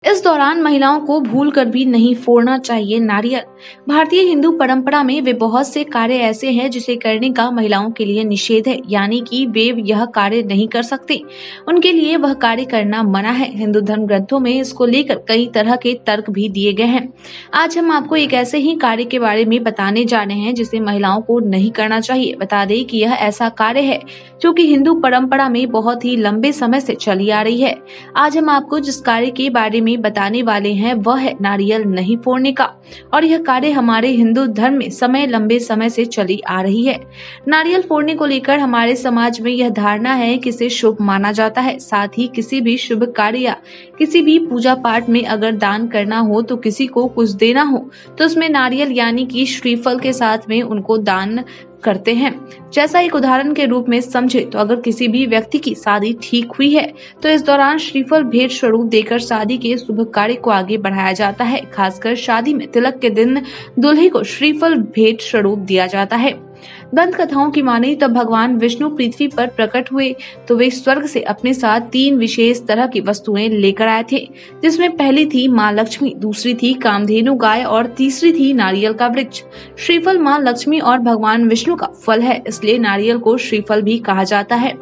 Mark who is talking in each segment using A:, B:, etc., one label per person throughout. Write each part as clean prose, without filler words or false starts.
A: इस दौरान महिलाओं को भूलकर भी नहीं फोड़ना चाहिए नारियल। भारतीय हिंदू परंपरा में वे बहुत से कार्य ऐसे हैं जिसे करने का महिलाओं के लिए निषेध है, यानी कि वे यह कार्य नहीं कर सकते, उनके लिए वह कार्य करना मना है। हिंदू धर्म ग्रंथों में इसको लेकर कई तरह के तर्क भी दिए गए हैं। आज हम आपको एक ऐसे ही कार्य के बारे में बताने जा रहे हैं जिसे महिलाओं को नहीं करना चाहिए। बता दें कि यह ऐसा कार्य है जो कि हिंदू परंपरा में बहुत ही लंबे समय से चली आ रही है। आज हम आपको जिस कार्य के बारे में बताने वाले हैं वह है नारियल नहीं फोड़ने का, और यह कार्य हमारे हिंदू धर्म में लंबे समय से चली आ रही है। नारियल फोड़ने को लेकर हमारे समाज में यह धारणा है कि इसे शुभ माना जाता है। साथ ही किसी भी शुभ कार्य या किसी भी पूजा पाठ में अगर दान करना हो तो किसी को कुछ देना हो तो उसमें नारियल यानी कि श्रीफल के साथ में उनको दान करते हैं। जैसा एक उदाहरण के रूप में समझे तो अगर किसी भी व्यक्ति की शादी ठीक हुई है तो इस दौरान श्रीफल भेंट स्वरूप देकर शादी के शुभ कार्य को आगे बढ़ाया जाता है। खासकर शादी में तिलक के दिन दूल्हे को श्रीफल भेंट स्वरूप दिया जाता है। दंत कथाओं की माने तब भगवान विष्णु पृथ्वी पर प्रकट हुए तो वे स्वर्ग से अपने साथ 3 विशेष तरह की वस्तुएं लेकर आए थे, जिसमें पहली थी माँ लक्ष्मी, दूसरी थी कामधेनु गाय और तीसरी थी नारियल का वृक्ष। श्रीफल माँ लक्ष्मी और भगवान विष्णु का फल है, इसलिए नारियल को श्रीफल भी कहा जाता है।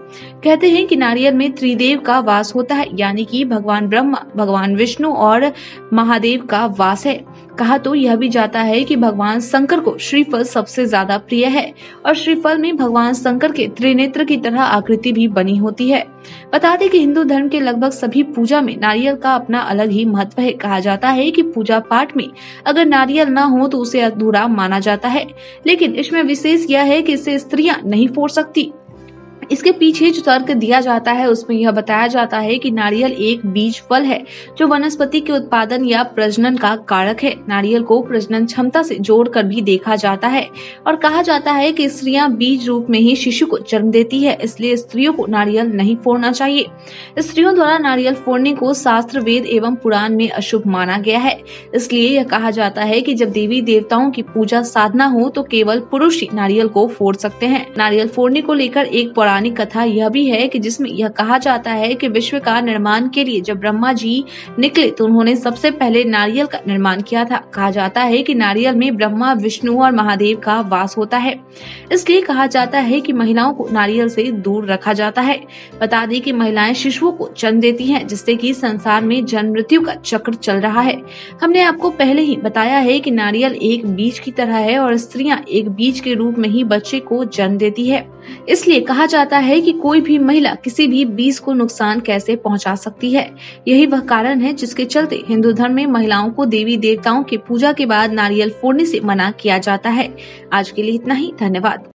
A: कहते हैं कि नारियल में त्रिदेव का वास होता है, यानी कि भगवान ब्रह्मा, भगवान विष्णु और महादेव का वास है। कहा तो यह भी जाता है कि भगवान शंकर को श्रीफल सबसे ज्यादा प्रिय है और श्रीफल में भगवान शंकर के त्रिनेत्र की तरह आकृति भी बनी होती है। बता दें कि हिंदू धर्म के लगभग सभी पूजा में नारियल का अपना अलग ही महत्व है। कहा जाता है कि पूजा पाठ में अगर नारियल न हो तो उसे अधूरा माना जाता है, लेकिन इसमें विशेष यह है कि इसे स्त्रियां नहीं फोड़ सकती। इसके पीछे जो तर्क दिया जाता है उसमें यह बताया जाता है कि नारियल एक बीज फल है जो वनस्पति के उत्पादन या प्रजनन का कारक है। नारियल को प्रजनन क्षमता से जोड़कर भी देखा जाता है और कहा जाता है कि स्त्रियां बीज रूप में ही शिशु को जन्म देती है, इसलिए स्त्रियों को नारियल नहीं फोड़ना चाहिए। स्त्रियों द्वारा नारियल फोड़ने को शास्त्र, वेद एवं पुराण में अशुभ माना गया है। इसलिए यह कहा जाता है कि जब देवी देवताओं की पूजा साधना हो तो केवल पुरुष ही नारियल को फोड़ सकते हैं। नारियल फोड़ने को लेकर एक पौराणिक कथा यह भी है कि जिसमें यह कहा जाता है कि विश्व का निर्माण के लिए जब ब्रह्मा जी निकले तो उन्होंने सबसे पहले नारियल का निर्माण किया था। कहा जाता है कि नारियल में ब्रह्मा, विष्णु और महादेव का वास होता है, इसलिए कहा जाता है कि महिलाओं को नारियल से दूर रखा जाता है। बता दें कि महिलाएं शिशुओं को जन्म देती हैं, जिससे कि संसार में जन्म मृत्यु का चक्र चल रहा है। हमने आपको पहले ही बताया है कि नारियल एक बीज की तरह है और स्त्रियां एक बीज के रूप में ही बच्चे को जन्म देती है। इसलिए कहा जाता है कि कोई भी महिला किसी भी बीज को नुकसान कैसे पहुंचा सकती है। यही वह कारण है जिसके चलते हिंदू धर्म में महिलाओं को देवी देवताओं की पूजा के बाद नारियल फोड़ने से मना किया जाता है। आज के लिए इतना ही, धन्यवाद।